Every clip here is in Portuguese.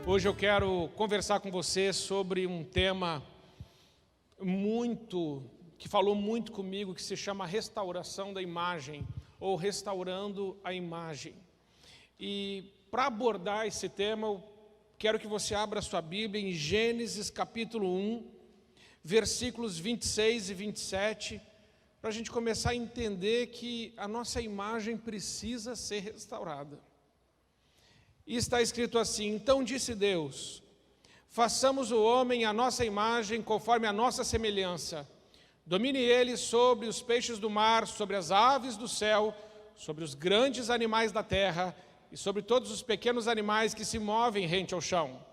Hoje eu quero conversar com você sobre um tema que falou muito comigo, que se chama restauração da imagem, ou restaurando a imagem. E para abordar esse tema, eu quero que você abra a sua Bíblia em Gênesis capítulo 1, versículos 26 e 27, para a gente começar a entender que a nossa imagem precisa ser restaurada. E está escrito assim: então disse Deus, façamos o homem à nossa imagem, conforme a nossa semelhança. Domine ele sobre os peixes do mar, sobre as aves do céu, sobre os grandes animais da terra e sobre todos os pequenos animais que se movem rente ao chão.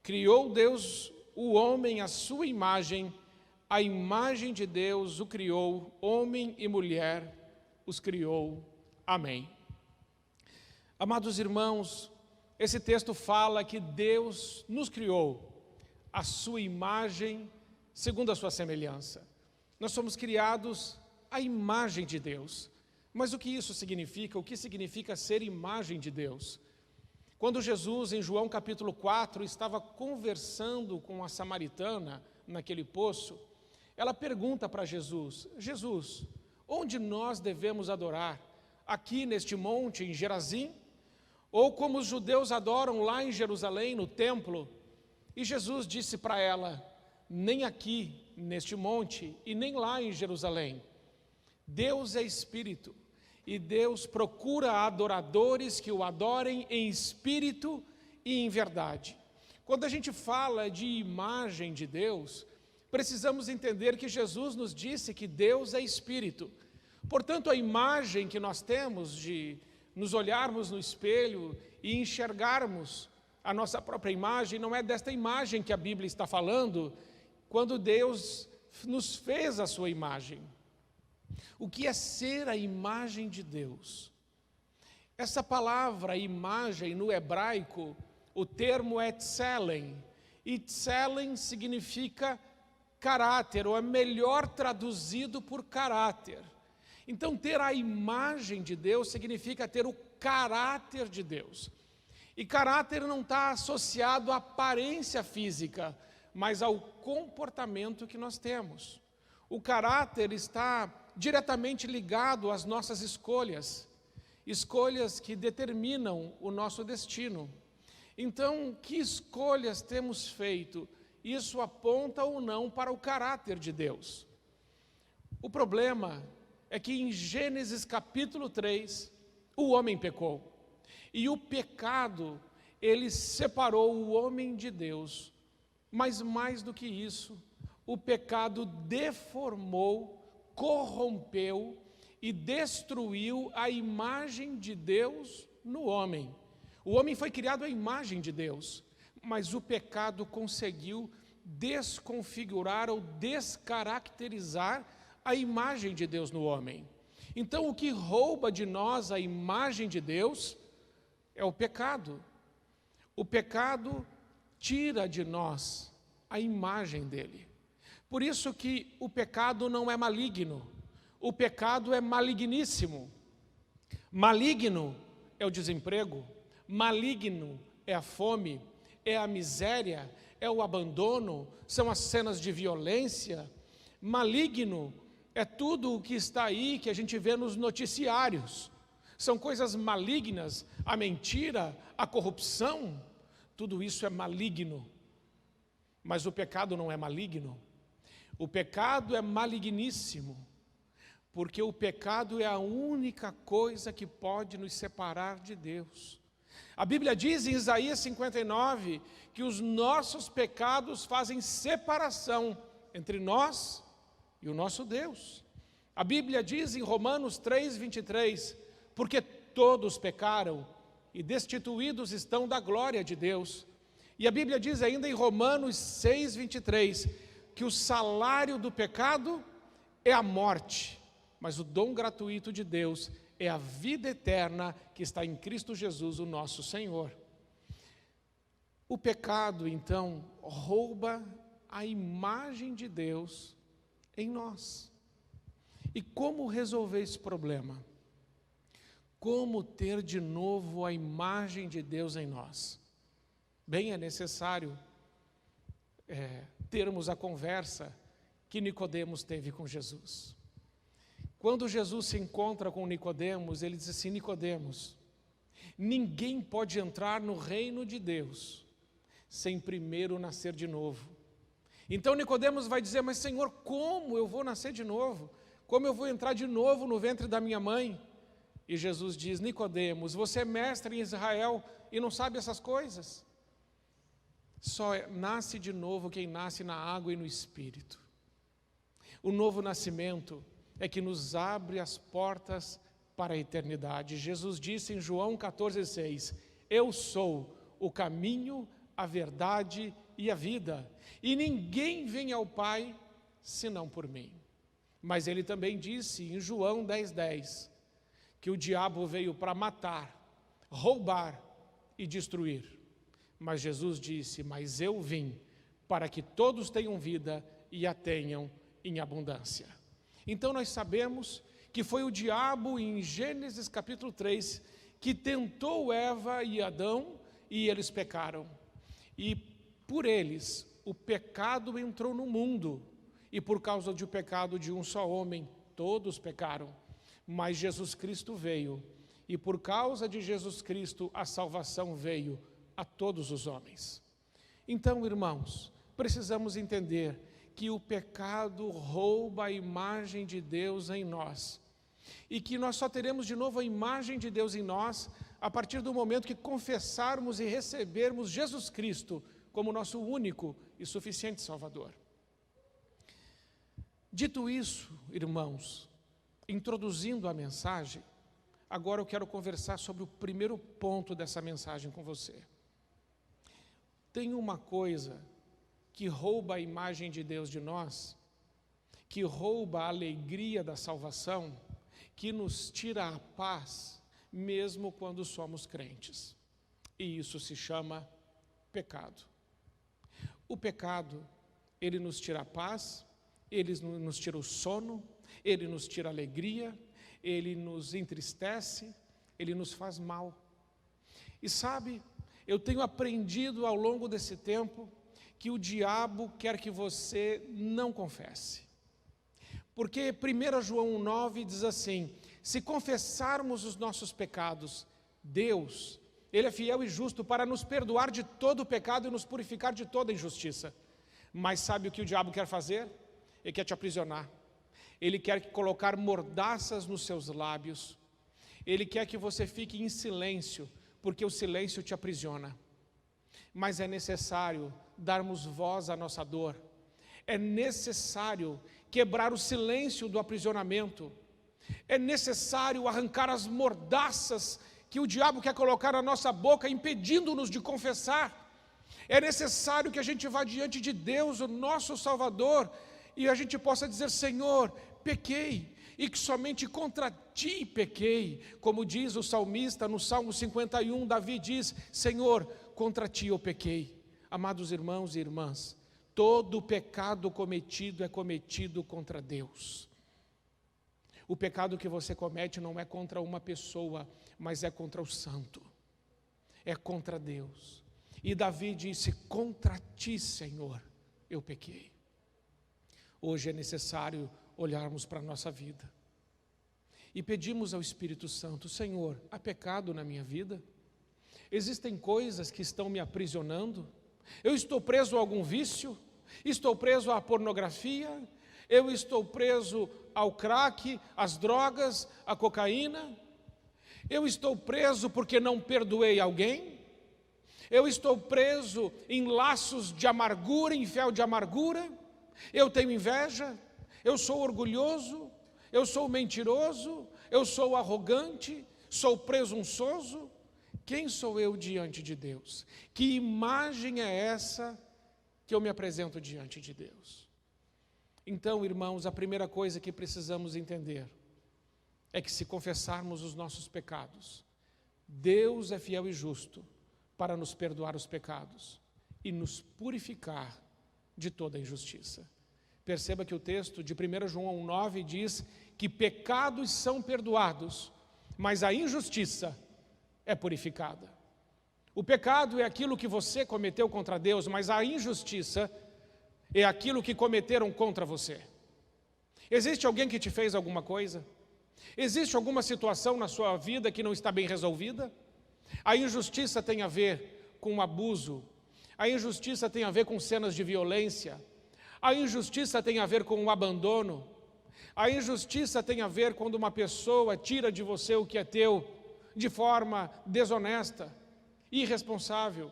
Criou Deus o homem à sua imagem, a imagem de Deus o criou, homem e mulher os criou. Amém. Amados irmãos, esse texto fala que Deus nos criou à sua imagem, segundo a sua semelhança. Nós somos criados à imagem de Deus. Mas o que isso significa? O que significa ser imagem de Deus? Quando Jesus, em João capítulo 4, estava conversando com a samaritana naquele poço, ela pergunta para Jesus: Jesus, onde nós devemos adorar? Aqui neste monte, em Gerazim? Ou como os judeus adoram lá em Jerusalém, no templo? E Jesus disse para ela: nem aqui, neste monte, e nem lá em Jerusalém. Deus é espírito, e Deus procura adoradores que o adorem em espírito e em verdade. Quando a gente fala de imagem de Deus, precisamos entender que Jesus nos disse que Deus é espírito. Portanto, a imagem que nós temos de nos olharmos no espelho e enxergarmos a nossa própria imagem, não é desta imagem que a Bíblia está falando, quando Deus nos fez a sua imagem. O que é ser a imagem de Deus? Essa palavra imagem no hebraico, o termo é tselen, e tselen significa caráter, ou é melhor traduzido por caráter. Então, ter a imagem de Deus significa ter o caráter de Deus. E caráter não está associado à aparência física, mas ao comportamento que nós temos. O caráter está diretamente ligado às nossas escolhas, escolhas que determinam o nosso destino. Então, que escolhas temos feito? Isso aponta ou não para o caráter de Deus. O problema é que em Gênesis capítulo 3, o homem pecou. E o pecado, ele separou o homem de Deus. Mas mais do que isso, o pecado deformou, corrompeu e destruiu a imagem de Deus no homem. O homem foi criado à imagem de Deus, mas o pecado conseguiu desconfigurar ou descaracterizar a imagem de Deus no homem. Então, o que rouba de nós a imagem de Deus é o pecado. O pecado tira de nós a imagem dele. Por isso que o pecado não é maligno, o pecado é maligníssimo. Maligno é o desemprego, maligno é a fome, é a miséria, é o abandono, são as cenas de violência. Maligno é tudo o que está aí, que a gente vê nos noticiários. São coisas malignas, a mentira, a corrupção, tudo isso é maligno. Mas o pecado não é maligno. O pecado é maligníssimo, porque o pecado é a única coisa que pode nos separar de Deus. A Bíblia diz em Isaías 59 que os nossos pecados fazem separação entre nós e o nosso Deus. A Bíblia diz em Romanos 3:23, porque todos pecaram e destituídos estão da glória de Deus. E a Bíblia diz ainda em Romanos 6:23, que o salário do pecado é a morte, mas o dom gratuito de Deus é a vida eterna que está em Cristo Jesus, o nosso Senhor. O pecado, então, rouba a imagem de Deus em nós. E como resolver esse problema? Como ter de novo a imagem de Deus em nós? Bem, é necessário termos a conversa que Nicodemos teve com Jesus. Quando Jesus se encontra com Nicodemos, ele diz assim: Nicodemos, ninguém pode entrar no reino de Deus sem primeiro nascer de novo. Então Nicodemos vai dizer: mas Senhor, como eu vou nascer de novo? Como eu vou entrar de novo no ventre da minha mãe? E Jesus diz: Nicodemos, você é mestre em Israel e não sabe essas coisas? Só nasce de novo quem nasce na água e no Espírito. O novo nascimento é que nos abre as portas para a eternidade. Jesus disse em João 14,6: eu sou o caminho, a verdade e a vida, e ninguém vem ao Pai senão por mim. Mas ele também disse em João 10,10 que o diabo veio para matar, roubar e destruir. Mas Jesus disse: mas eu vim para que todos tenham vida e a tenham em abundância. Então nós sabemos que foi o diabo em Gênesis capítulo 3 que tentou Eva e Adão e eles pecaram. E por eles o pecado entrou no mundo, e por causa do pecado de um só homem, todos pecaram. Mas Jesus Cristo veio, e por causa de Jesus Cristo a salvação veio a todos os homens. Então, irmãos, precisamos entender que o pecado rouba a imagem de Deus em nós, e que nós só teremos de novo a imagem de Deus em nós a partir do momento que confessarmos e recebermos Jesus Cristo como nosso único e suficiente Salvador. Dito isso, irmãos, introduzindo a mensagem, agora eu quero conversar sobre o primeiro ponto dessa mensagem com você. Tem uma coisa que rouba a imagem de Deus de nós, que rouba a alegria da salvação, que nos tira a paz, mesmo quando somos crentes. E isso se chama pecado. O pecado, ele nos tira a paz, ele nos tira o sono, ele nos tira a alegria, ele nos entristece, ele nos faz mal. E sabe, eu tenho aprendido ao longo desse tempo que o diabo quer que você não confesse. Porque 1 João 1,9 diz assim: se confessarmos os nossos pecados, Deus, Ele é fiel e justo para nos perdoar de todo o pecado e nos purificar de toda injustiça. Mas sabe o que o diabo quer fazer? Ele quer te aprisionar. Ele quer colocar mordaças nos seus lábios. Ele quer que você fique em silêncio, porque o silêncio te aprisiona. Mas é necessário darmos voz à nossa dor. É necessário quebrar o silêncio do aprisionamento. É necessário arrancar as mordaças que o diabo quer colocar na nossa boca, impedindo-nos de confessar. É necessário que a gente vá diante de Deus, o nosso Salvador, e a gente possa dizer: Senhor, pequei, e que somente contra ti pequei. Como diz o salmista no Salmo 51, Davi diz: Senhor, contra ti eu pequei. Amados irmãos e irmãs, todo pecado cometido é cometido contra Deus. O pecado que você comete não é contra uma pessoa, mas é contra o santo, é contra Deus. E Davi disse: contra ti, Senhor, eu pequei. Hoje é necessário olharmos para a nossa vida e pedimos ao Espírito Santo: Senhor, há pecado na minha vida? Existem coisas que estão me aprisionando? Eu estou preso a algum vício? Estou preso à pornografia? Eu estou preso ao crack, às drogas, à cocaína? Eu estou preso porque não perdoei alguém? Eu estou preso em laços de amargura, em fel de amargura? Eu tenho inveja? Eu sou orgulhoso? Eu sou mentiroso? Eu sou arrogante? Sou presunçoso? Quem sou eu diante de Deus? Que imagem é essa que eu me apresento diante de Deus? Então, irmãos, a primeira coisa que precisamos entender é que, se confessarmos os nossos pecados, Deus é fiel e justo para nos perdoar os pecados e nos purificar de toda injustiça. Perceba que o texto de 1 João 1,9 diz que pecados são perdoados, mas a injustiça é purificada. O pecado é aquilo que você cometeu contra Deus, mas a injustiça é aquilo que cometeram contra você. Existe alguém que te fez alguma coisa? Existe alguma situação na sua vida que não está bem resolvida? A injustiça tem a ver com abuso, a injustiça tem a ver com cenas de violência, a injustiça tem a ver com o abandono, a injustiça tem a ver quando uma pessoa tira de você o que é teu de forma desonesta, irresponsável,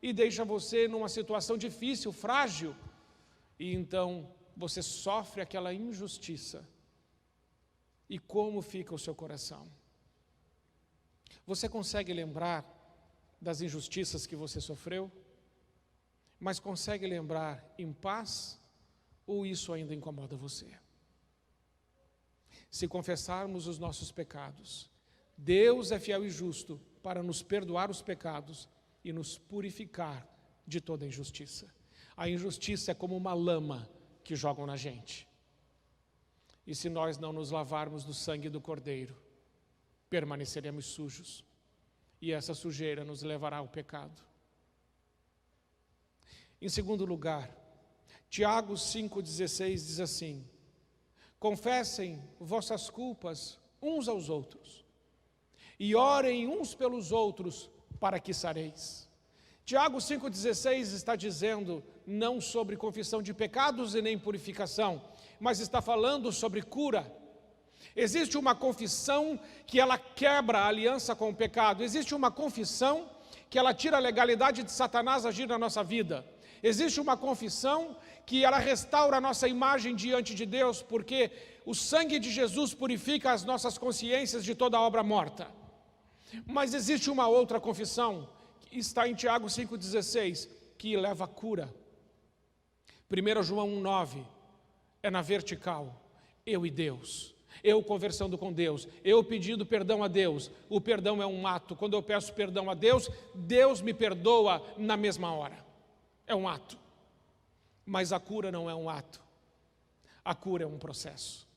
e deixa você numa situação difícil, frágil, e então você sofre aquela injustiça. E como fica o seu coração? Você consegue lembrar das injustiças que você sofreu? Mas consegue lembrar em paz? Ou isso ainda incomoda você? Se confessarmos os nossos pecados, Deus é fiel e justo para nos perdoar os pecados e nos purificar de toda injustiça. A injustiça é como uma lama que jogam na gente. E se nós não nos lavarmos do sangue do Cordeiro, permaneceremos sujos. E essa sujeira nos levará ao pecado. Em segundo lugar, Tiago 5,16 diz assim: confessem vossas culpas uns aos outros, e orem uns pelos outros para que sareis. Tiago 5,16 está dizendo não sobre confissão de pecados e nem purificação, mas está falando sobre cura. Existe uma confissão que ela quebra a aliança com o pecado. Existe uma confissão que ela tira a legalidade de Satanás agir na nossa vida. Existe uma confissão que ela restaura a nossa imagem diante de Deus, porque o sangue de Jesus purifica as nossas consciências de toda obra morta. Mas existe uma outra confissão, que está em Tiago 5,16, que leva a cura. 1 João 1,9 é na vertical, eu e Deus. Eu conversando com Deus, eu pedindo perdão a Deus. O perdão é um ato. Quando eu peço perdão a Deus, Deus me perdoa na mesma hora. É um ato. Mas a cura não é um ato. A cura é um processo.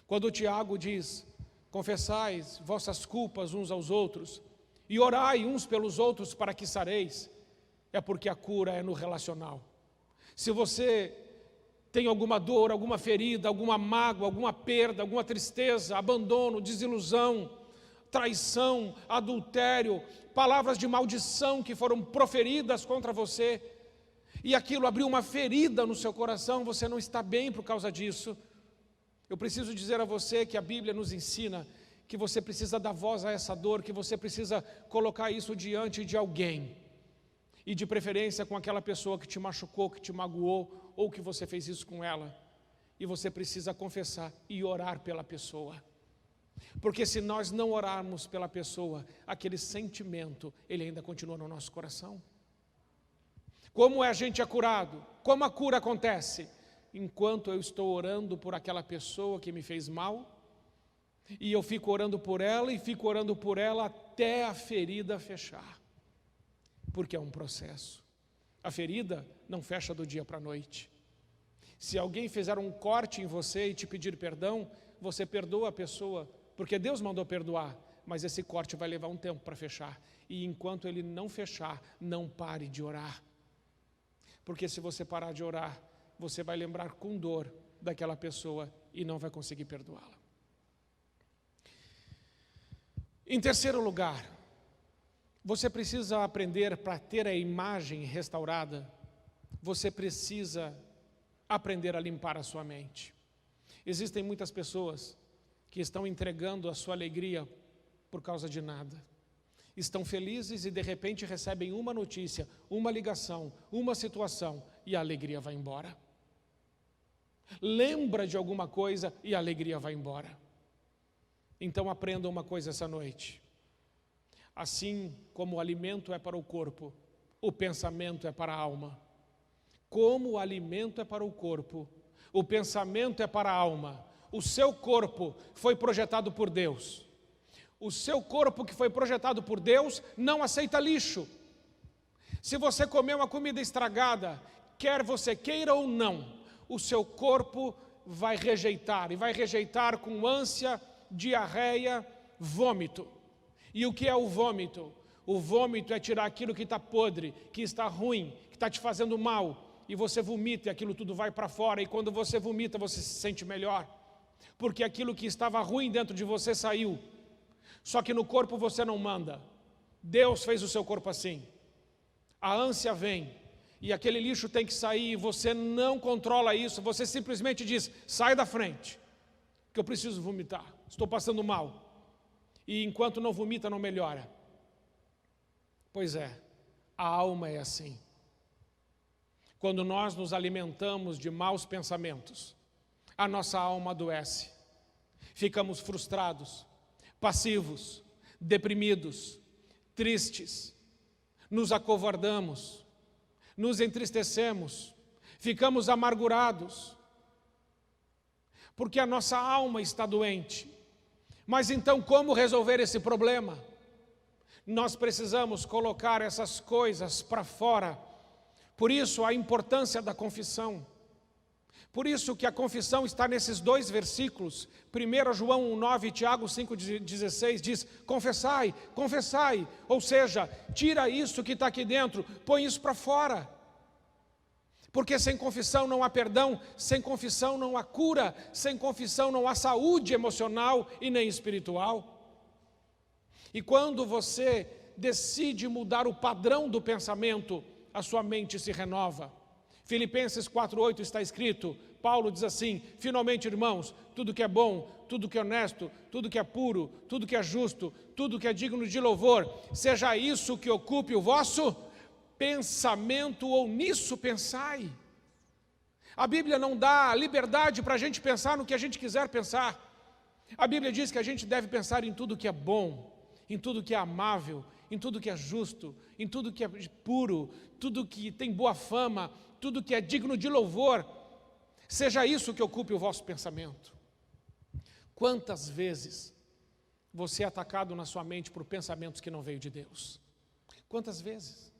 Quando o Tiago diz: confessais vossas culpas uns aos outros e orai uns pelos outros para que sareis, é porque a cura é no relacional. Se você tem alguma dor, alguma ferida, alguma mágoa, alguma perda, alguma tristeza, abandono, desilusão, traição, adultério, palavras de maldição que foram proferidas contra você, e aquilo abriu uma ferida no seu coração, você não está bem por causa disso. Eu preciso dizer a você que a Bíblia nos ensina que você precisa dar voz a essa dor, que você precisa colocar isso diante de alguém, e de preferência com aquela pessoa que te machucou, que te magoou, ou que você fez isso com ela, e você precisa confessar e orar pela pessoa, porque se nós não orarmos pela pessoa, aquele sentimento, ele ainda continua no nosso coração. Como a gente é curado? Como a cura acontece? Enquanto eu estou orando por aquela pessoa que me fez mal, e eu fico orando por ela, e fico orando por ela até a ferida fechar, porque é um processo. A ferida não fecha do dia para a noite. Se alguém fizer um corte em você e te pedir perdão, você perdoa a pessoa, porque Deus mandou perdoar, mas esse corte vai levar um tempo para fechar. E enquanto ele não fechar, não pare de orar. Porque se você parar de orar, você vai lembrar com dor daquela pessoa e não vai conseguir perdoá-la. Em terceiro lugar, você precisa aprender, para ter a imagem restaurada, você precisa aprender a limpar a sua mente. Existem muitas pessoas que estão entregando a sua alegria por causa de nada. Estão felizes e de repente recebem uma notícia, uma ligação, uma situação e a alegria vai embora. Lembra de alguma coisa e a alegria vai embora. Então aprenda uma coisa essa noite. Assim como o alimento é para o corpo, o pensamento é para a alma. Como o alimento é para o corpo, o pensamento é para a alma. O seu corpo foi projetado por Deus. O seu corpo que foi projetado por Deus não aceita lixo. Se você comer uma comida estragada, quer você queira ou não, o seu corpo vai rejeitar, e vai rejeitar com ânsia, diarreia, vômito. E o que é o vômito? O vômito é tirar aquilo que está podre, que está ruim, que está te fazendo mal, e você vomita e aquilo tudo vai para fora, e quando você vomita você se sente melhor, porque aquilo que estava ruim dentro de você saiu. Só que no corpo você não manda. Deus fez o seu corpo assim. A ânsia vem, e aquele lixo tem que sair, e você não controla isso, você simplesmente diz, sai da frente, que eu preciso vomitar, estou passando mal. E enquanto não vomita, não melhora. Pois é, a alma é assim. Quando nós nos alimentamos de maus pensamentos, a nossa alma adoece. Ficamos frustrados, passivos, deprimidos, tristes, nos acovardamos, nos entristecemos, ficamos amargurados, porque a nossa alma está doente. Mas então, como resolver esse problema? Nós precisamos colocar essas coisas para fora. Por isso a importância da confissão. Por isso que a confissão está nesses dois versículos. 1 João 1,9 e Tiago 5,16 diz, confessai, confessai. Ou seja, tira isso que está aqui dentro, põe isso para fora. Porque sem confissão não há perdão, sem confissão não há cura, sem confissão não há saúde emocional e nem espiritual. E quando você decide mudar o padrão do pensamento, a sua mente se renova. Filipenses 4,8 está escrito, Paulo diz assim, finalmente irmãos, tudo que é bom, tudo que é honesto, tudo que é puro, tudo que é justo, tudo que é digno de louvor, seja isso que ocupe o vosso pensamento, ou nisso pensai. A Bíblia não dá liberdade para a gente pensar no que a gente quiser pensar. A Bíblia diz que a gente deve pensar em tudo que é bom, em tudo que é amável, em tudo que é justo, em tudo que é puro, tudo que tem boa fama, tudo que é digno de louvor, seja isso que ocupe o vosso pensamento. Quantas vezes você é atacado na sua mente por pensamentos que não veio de Deus? Quantas vezes?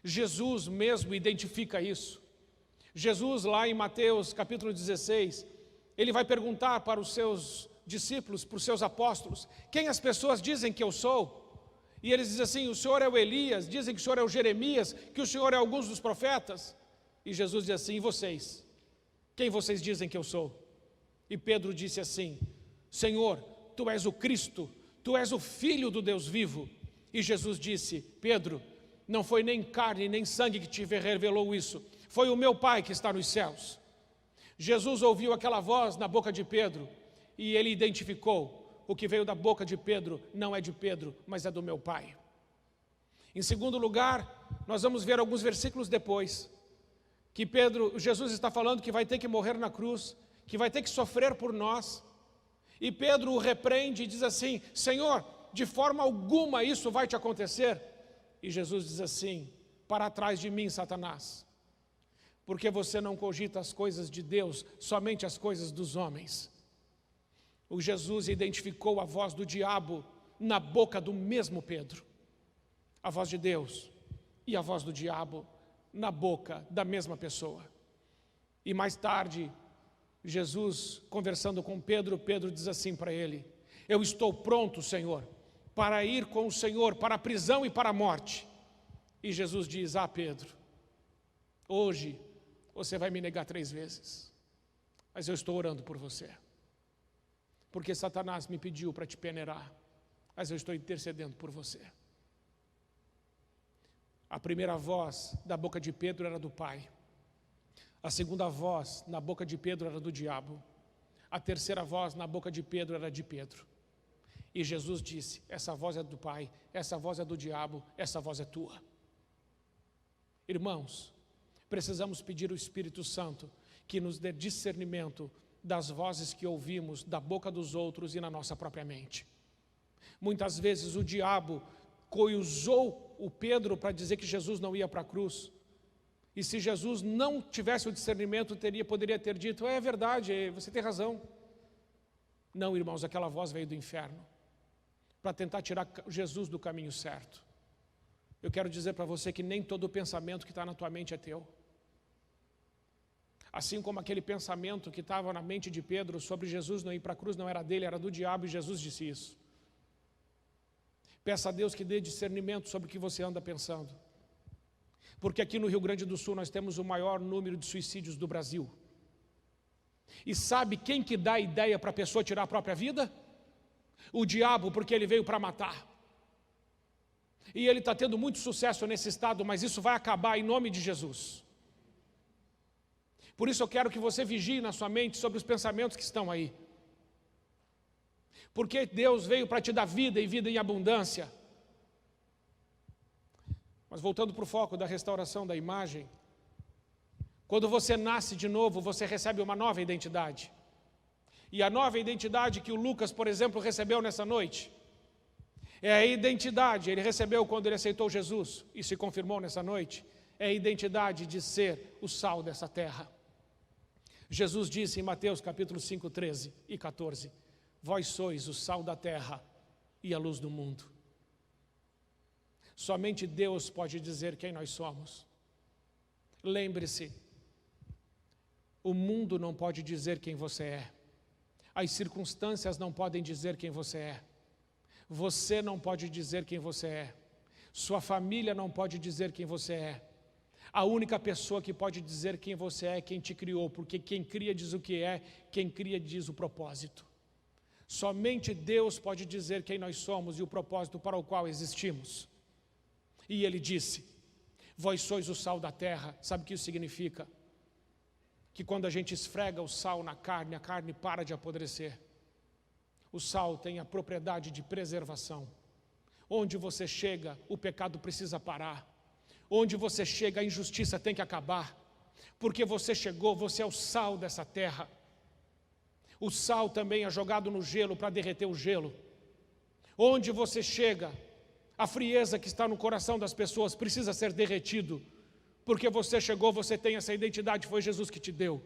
Jesus mesmo identifica isso. Jesus lá em Mateus capítulo 16, ele vai perguntar para os seus discípulos, para os seus apóstolos, quem as pessoas dizem que eu sou? E eles dizem assim, o Senhor é o Elias, dizem que o Senhor é o Jeremias, que o Senhor é alguns dos profetas. E Jesus diz assim, e vocês? Quem vocês dizem que eu sou? E Pedro disse assim, Senhor, Tu és o Cristo, Tu és o Filho do Deus vivo. E Jesus disse, Pedro, não foi nem carne nem sangue que te revelou isso, foi o meu Pai que está nos céus. Jesus ouviu aquela voz na boca de Pedro, e ele identificou, o que veio da boca de Pedro não é de Pedro, mas é do meu Pai. Em segundo lugar, nós vamos ver alguns versículos depois, que Jesus está falando que vai ter que morrer na cruz, que vai ter que sofrer por nós, e Pedro o repreende e diz assim, Senhor, de forma alguma isso vai te acontecer. E Jesus diz assim, para trás de mim, Satanás, porque você não cogita as coisas de Deus, somente as coisas dos homens. O Jesus identificou a voz do diabo na boca do mesmo Pedro. A voz de Deus e a voz do diabo na boca da mesma pessoa. E mais tarde, Jesus, conversando com Pedro, Pedro diz assim para ele, eu estou pronto, Senhor, para ir com o Senhor para a prisão e para a morte. E Jesus diz, Pedro, hoje você vai me negar 3 vezes, mas eu estou orando por você. Porque Satanás me pediu para te peneirar, mas eu estou intercedendo por você. A primeira voz da boca de Pedro era do Pai. A segunda voz na boca de Pedro era do diabo. A terceira voz na boca de Pedro era de Pedro. E Jesus disse, essa voz é do Pai, essa voz é do diabo, essa voz é tua. Irmãos, precisamos pedir ao Espírito Santo que nos dê discernimento das vozes que ouvimos da boca dos outros e na nossa própria mente. Muitas vezes o diabo usou o Pedro para dizer que Jesus não ia para a cruz. E se Jesus não tivesse o discernimento, poderia ter dito, é verdade, você tem razão. Não, irmãos, aquela voz veio do inferno, para tentar tirar Jesus do caminho certo. Eu quero dizer para você que nem todo pensamento que está na tua mente é teu. Assim como aquele pensamento que estava na mente de Pedro sobre Jesus não ir para a cruz, não era dele, era do diabo, e Jesus disse isso. Peça a Deus que dê discernimento sobre o que você anda pensando. Porque aqui no Rio Grande do Sul nós temos o maior número de suicídios do Brasil. E sabe quem que dá a ideia para a pessoa tirar a própria vida? O diabo, porque ele veio para matar. E ele está tendo muito sucesso nesse estado, mas isso vai acabar em nome de Jesus. Por isso eu quero que você vigie na sua mente sobre os pensamentos que estão aí. Porque Deus veio para te dar vida e vida em abundância. Mas voltando para o foco da restauração da imagem, quando você nasce de novo, você recebe uma nova identidade. E a nova identidade que o Lucas, por exemplo, recebeu nessa noite, é a identidade, ele recebeu quando ele aceitou Jesus, e se confirmou nessa noite, é a identidade de ser o sal dessa terra. Jesus disse em Mateus capítulo 5, 13 e 14, vós sois o sal da terra e a luz do mundo. Somente Deus pode dizer quem nós somos. Lembre-se, o mundo não pode dizer quem você é. As circunstâncias não podem dizer quem você é. Você não pode dizer quem você é. Sua família não pode dizer quem você é. A única pessoa que pode dizer quem você é quem te criou, porque quem cria diz o que é, quem cria diz o propósito. Somente Deus pode dizer quem nós somos e o propósito para o qual existimos. E ele disse, vós sois o sal da terra. Sabe o que isso significa? Que quando a gente esfrega o sal na carne, a carne para de apodrecer. O sal tem a propriedade de preservação. Onde você chega, o pecado precisa parar. Onde você chega, a injustiça tem que acabar. Porque você chegou, você é o sal dessa terra. O sal também é jogado no gelo para derreter o gelo. Onde você chega, a frieza que está no coração das pessoas precisa ser derretido. Porque você chegou, você tem essa identidade, foi Jesus que te deu.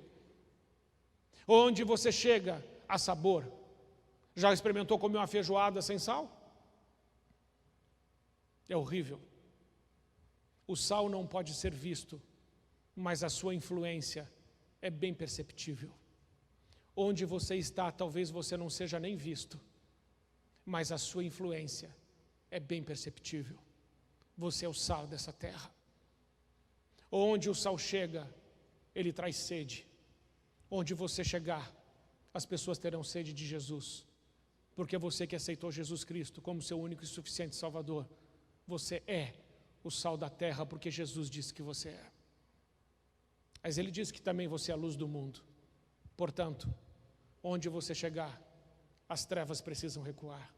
Onde você chega, há sabor. Já experimentou comer uma feijoada sem sal? É horrível. O sal não pode ser visto, mas a sua influência é bem perceptível. Onde você está, talvez você não seja nem visto, mas a sua influência é bem perceptível. Você é o sal dessa terra. Onde o sal chega, ele traz sede. Onde você chegar, as pessoas terão sede de Jesus. Porque você que aceitou Jesus Cristo como seu único e suficiente Salvador, você é o sal da terra, porque Jesus disse que você é. Mas ele disse que também você é a luz do mundo. Portanto, onde você chegar, as trevas precisam recuar.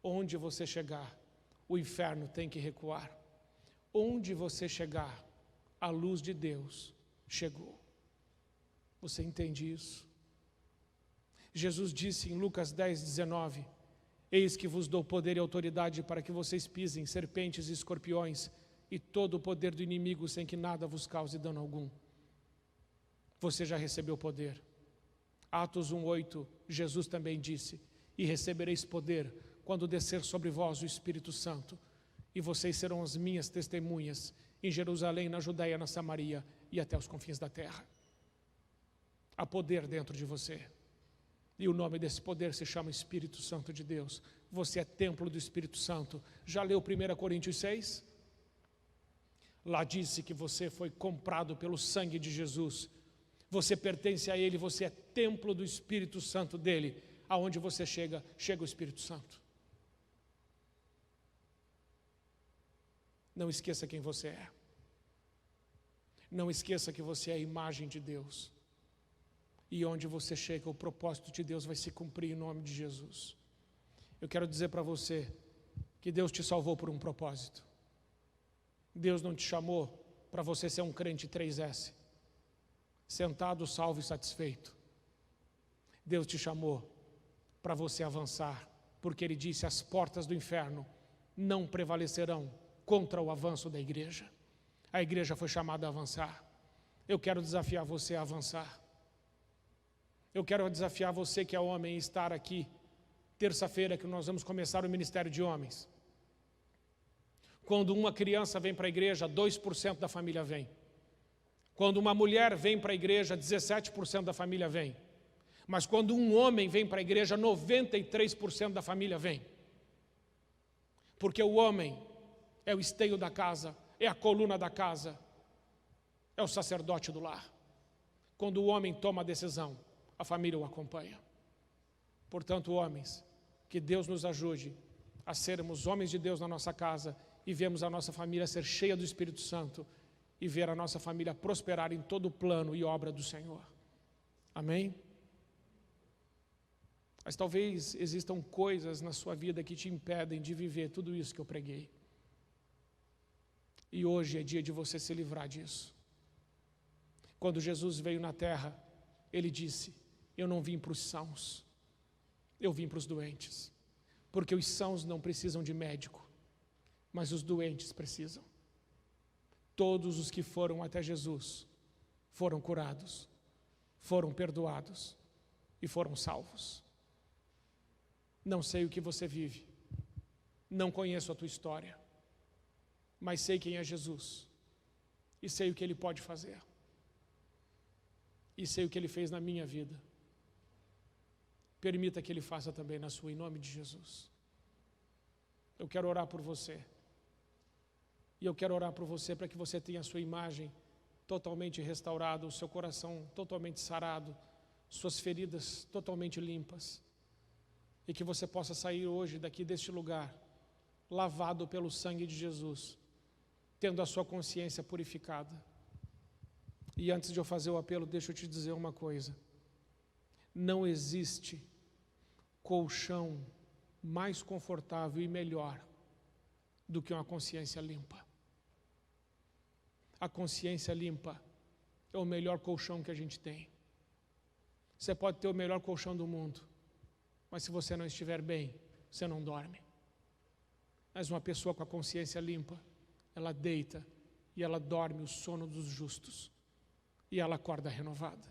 Onde você chegar, o inferno tem que recuar. Onde você chegar, a luz de Deus chegou. Você entende isso? Jesus disse em Lucas 10, 19, eis que vos dou poder e autoridade para que vocês pisem serpentes e escorpiões e todo o poder do inimigo sem que nada vos cause dano algum. Você já recebeu poder. Atos 1:8, Jesus também disse, e recebereis poder quando descer sobre vós o Espírito Santo, e vocês serão as minhas testemunhas em Jerusalém, na Judeia, na Samaria e até os confins da terra. Há poder dentro de você. E o nome desse poder se chama Espírito Santo de Deus. Você é templo do Espírito Santo. Já leu 1 Coríntios 6? Lá disse que você foi comprado pelo sangue de Jesus. Você pertence a Ele, você é templo do Espírito Santo dEle. Aonde você chega, chega o Espírito Santo. Não esqueça quem você é. Não esqueça que você é a imagem de Deus. E onde você chega, o propósito de Deus vai se cumprir em nome de Jesus. Eu quero dizer para você que Deus te salvou por um propósito. Deus não te chamou para você ser um crente 3S, sentado, salvo e satisfeito. Deus te chamou para você avançar, porque Ele disse, as portas do inferno não prevalecerão contra o avanço da igreja. A igreja foi chamada a avançar. Eu quero desafiar você a avançar. Eu quero desafiar você que é homem a estar aqui, terça-feira que nós vamos começar o Ministério de Homens. Quando uma criança vem para a igreja, 2% da família vem. Quando uma mulher vem para a igreja, 17% da família vem. Mas quando um homem vem para a igreja, 93% da família vem. Porque o homem é o esteio da casa, é a coluna da casa, é o sacerdote do lar. Quando o homem toma a decisão, a família o acompanha. Portanto, homens, que Deus nos ajude a sermos homens de Deus na nossa casa e vemos a nossa família ser cheia do Espírito Santo e ver a nossa família prosperar em todo o plano e obra do Senhor. Amém? Mas talvez existam coisas na sua vida que te impedem de viver tudo isso que eu preguei. E hoje é dia de você se livrar disso. Quando Jesus veio na terra, Ele disse: eu não vim para os sãos, eu vim para os doentes. Porque os sãos não precisam de médico, mas os doentes precisam. Todos os que foram até Jesus foram curados, foram perdoados e foram salvos. Não sei o que você vive, não conheço a tua história, mas sei quem é Jesus e sei o que Ele pode fazer. E sei o que Ele fez na minha vida. Permita que Ele faça também na sua, em nome de Jesus. Eu quero orar por você. E eu quero orar por você para que você tenha a sua imagem totalmente restaurada, o seu coração totalmente sarado, suas feridas totalmente limpas. E que você possa sair hoje daqui deste lugar, lavado pelo sangue de Jesus, tendo a sua consciência purificada. E antes de eu fazer o apelo, deixa eu te dizer uma coisa. Não existe colchão mais confortável e melhor do que uma consciência limpa. A consciência limpa é o melhor colchão que a gente tem. Você pode ter o melhor colchão do mundo, mas se você não estiver bem, você não dorme. Mas uma pessoa com a consciência limpa, ela deita e ela dorme o sono dos justos. E ela acorda renovada.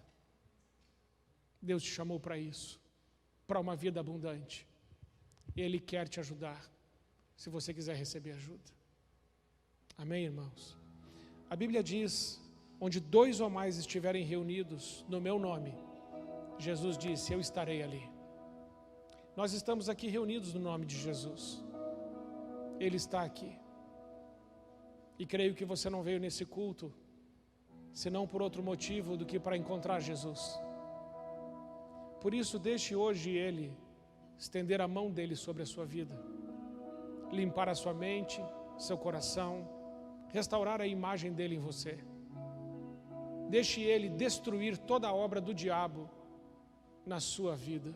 Deus te chamou para isso, para uma vida abundante. Ele quer te ajudar, se você quiser receber ajuda. Amém, irmãos? A Bíblia diz, onde 2 ou mais estiverem reunidos no meu nome, Jesus disse, eu estarei ali. Nós estamos aqui reunidos no nome de Jesus. Ele está aqui. E creio que você não veio nesse culto senão por outro motivo do que para encontrar Jesus. Por isso, deixe hoje Ele estender a mão dEle sobre a sua vida, limpar a sua mente, seu coração, restaurar a imagem dEle em você. Deixe Ele destruir toda a obra do diabo na sua vida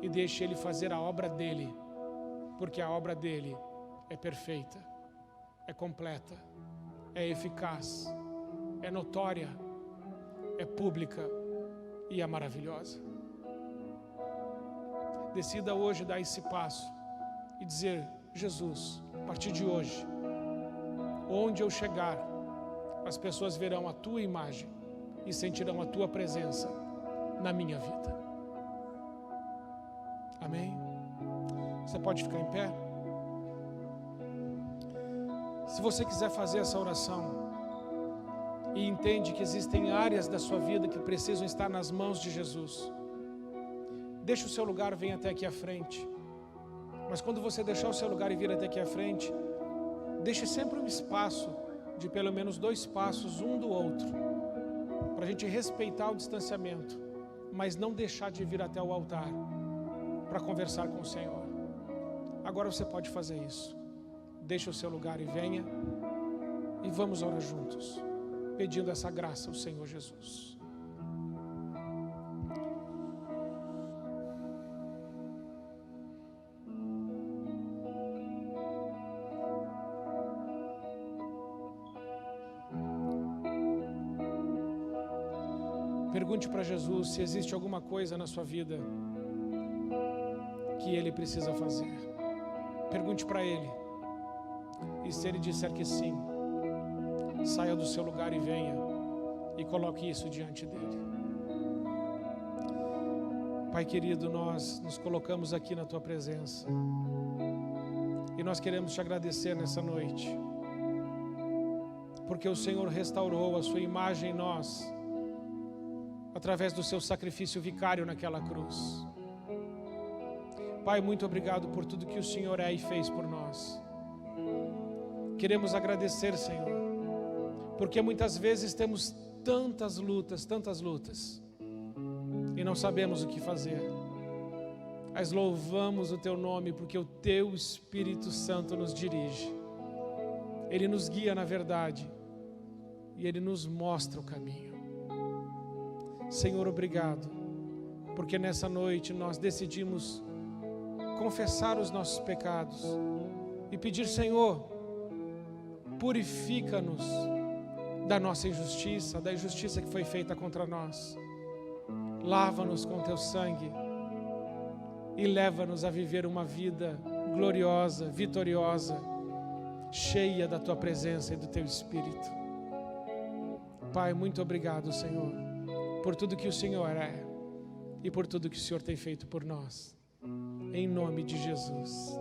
e deixe Ele fazer a obra dEle, porque a obra dEle é perfeita, é completa, é eficaz, é notória, é pública e é maravilhosa. Decida hoje dar esse passo e dizer, Jesus, a partir de hoje, onde eu chegar, as pessoas verão a tua imagem e sentirão a tua presença na minha vida. Amém? Você pode ficar em pé? Se você quiser fazer essa oração, e entende que existem áreas da sua vida que precisam estar nas mãos de Jesus, deixe o seu lugar, venha até aqui à frente. Mas quando você deixar o seu lugar e vir até aqui à frente, deixe sempre um espaço de pelo menos 2 passos um do outro, para a gente respeitar o distanciamento, mas não deixar de vir até o altar para conversar com o Senhor. Agora você pode fazer isso. Deixe o seu lugar e venha, e vamos orar juntos, pedindo essa graça ao Senhor Jesus. Pergunte para Jesus se existe alguma coisa na sua vida que Ele precisa fazer. Pergunte para Ele, e se Ele disser que sim, saia do seu lugar e venha e coloque isso diante dEle. Pai querido, nós nos colocamos aqui na Tua presença e nós queremos Te agradecer nessa noite, porque o Senhor restaurou a Sua imagem em nós através do Seu sacrifício vicário naquela cruz. Pai, muito obrigado por tudo que o Senhor é e fez por nós. Queremos agradecer, Senhor, porque muitas vezes temos tantas lutas, e não sabemos o que fazer. Mas louvamos o Teu nome, porque o Teu Espírito Santo nos dirige. Ele nos guia na verdade, e Ele nos mostra o caminho. Senhor, obrigado, porque nessa noite nós decidimos confessar os nossos pecados e pedir, Senhor, purifica-nos da nossa injustiça, da injustiça que foi feita contra nós. Lava-nos com Teu sangue e leva-nos a viver uma vida gloriosa, vitoriosa, cheia da Tua presença e do Teu Espírito. Pai, muito obrigado, Senhor, por tudo que o Senhor é e por tudo que o Senhor tem feito por nós. Em nome de Jesus.